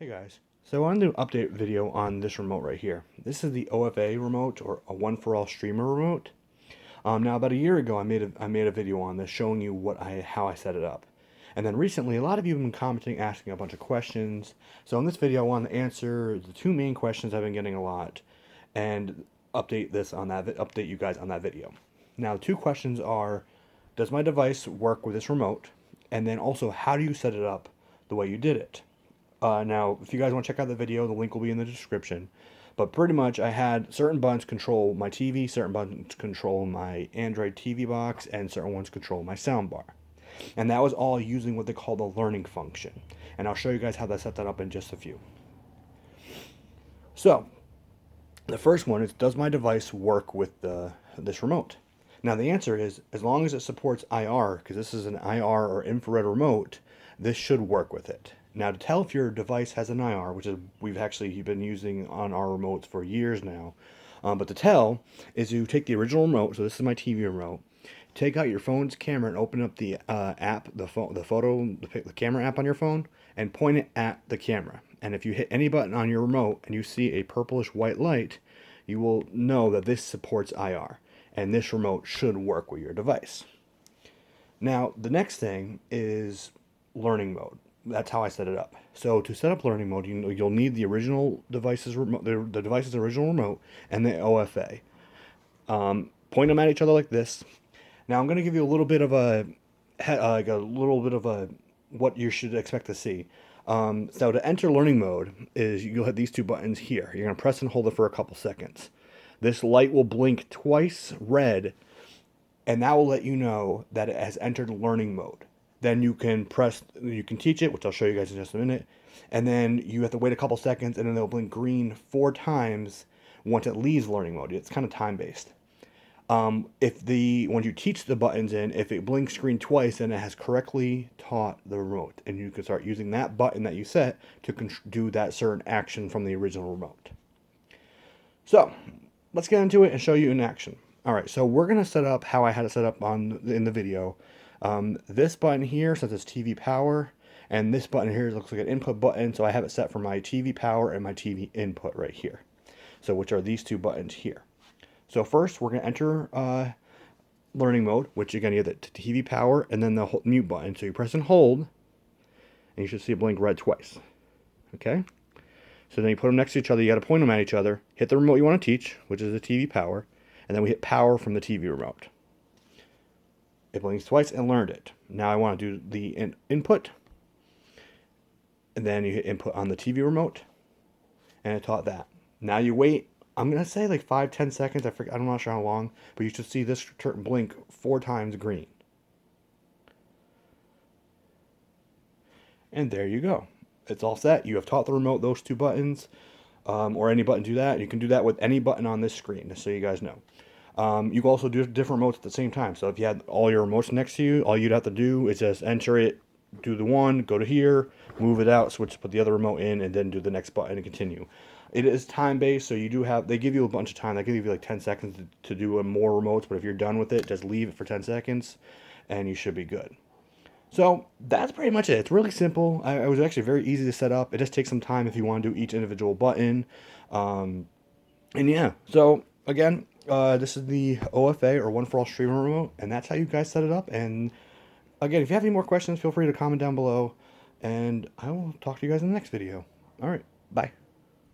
Hey guys, so I wanted to update video on this remote right here. This is the OFA remote, or a one-for-all streamer remote. Now about a year ago, I made a video on this showing you how I set it up. And then recently, a lot of you have been commenting, asking a bunch of questions. So in this video, I want to answer the two main questions I've been getting a lot, and update you guys on that video. Now, the two questions are: does my device work with this remote? And then also, how do you set it up the way you did it? Now, if you guys want to check out the video, the link will be in the description. But pretty much, I had certain buttons control my TV, certain buttons control my Android TV box, and certain ones control my soundbar. And that was all using what they call the learning function. And I'll show you guys how to set that up in just a few. So, the first one is, does my device work with this remote? Now, the answer is, as long as it supports IR, because this is an IR or infrared remote, this should work with it. Now, to tell if your device has an IR, which is we've actually been using on our remotes for years now, but to tell is you take the original remote. So this is my TV remote. Take out your phone's camera and open up the app, the camera app on your phone, and point it at the camera. And if you hit any button on your remote and you see a purplish white light, you will know that this supports IR, and this remote should work with your device. Now, the next thing is learning mode. That's how I set it up. So to set up learning mode, you'll need the original device's remote, the device's original remote, and the OFA. Point them at each other like this. Now I'm going to give you a little bit of what you should expect to see. So to enter learning mode is you'll hit these two buttons here. You're going to press and hold it for a couple seconds. This light will blink twice red, and that will let you know that it has entered learning mode. Then you can teach it, which I'll show you guys in just a minute. And then you have to wait a couple seconds, and then they'll blink green 4 times once it leaves learning mode. It's kind of time-based. Once you teach the buttons in, if it blinks green twice, then it has correctly taught the remote. And you can start using that button that you set to do that certain action from the original remote. So, let's get into it and show you in action. Alright, so we're going to set up how I had it set up in the video. This button here says it's TV power, and this button here looks like an input button, so I have it set for my TV power and my TV input right here. So which are these two buttons here. So first we're going to enter learning mode, which again you have the TV power and then the mute button. So you press and hold, and you should see it blink red twice. Okay? So then you put them next to each other, you got to point them at each other, hit the remote you want to teach, which is the TV power, and then we hit power from the TV remote. It blinks twice and learned it. Now I want to do the input. And then you hit input on the TV remote. And it taught that. Now you wait, I'm going to say like 5-10 seconds. I'm not sure how long. But you should see this blink 4 times green. And there you go. It's all set. You have taught the remote those 2 buttons. Or any button do that. You can do that with any button on this screen, just so you guys know. You can also do different remotes at the same time. So if you had all your remotes next to you, all you'd have to do is just enter it, do the one, go to here, move it out, put the other remote in, and then do the next button and continue. It is time-based, so they give you a bunch of time. They give you like 10 seconds to do more remotes, but if you're done with it, just leave it for 10 seconds, and you should be good. So that's pretty much it. It's really simple. It was actually very easy to set up. It just takes some time if you want to do each individual button. And yeah, so again, this is the OFA, or one for all streamer remote, and that's how you guys set it up. And again, if you have any more questions, feel free to comment down below, and I will talk to you guys in the next video. All right, bye.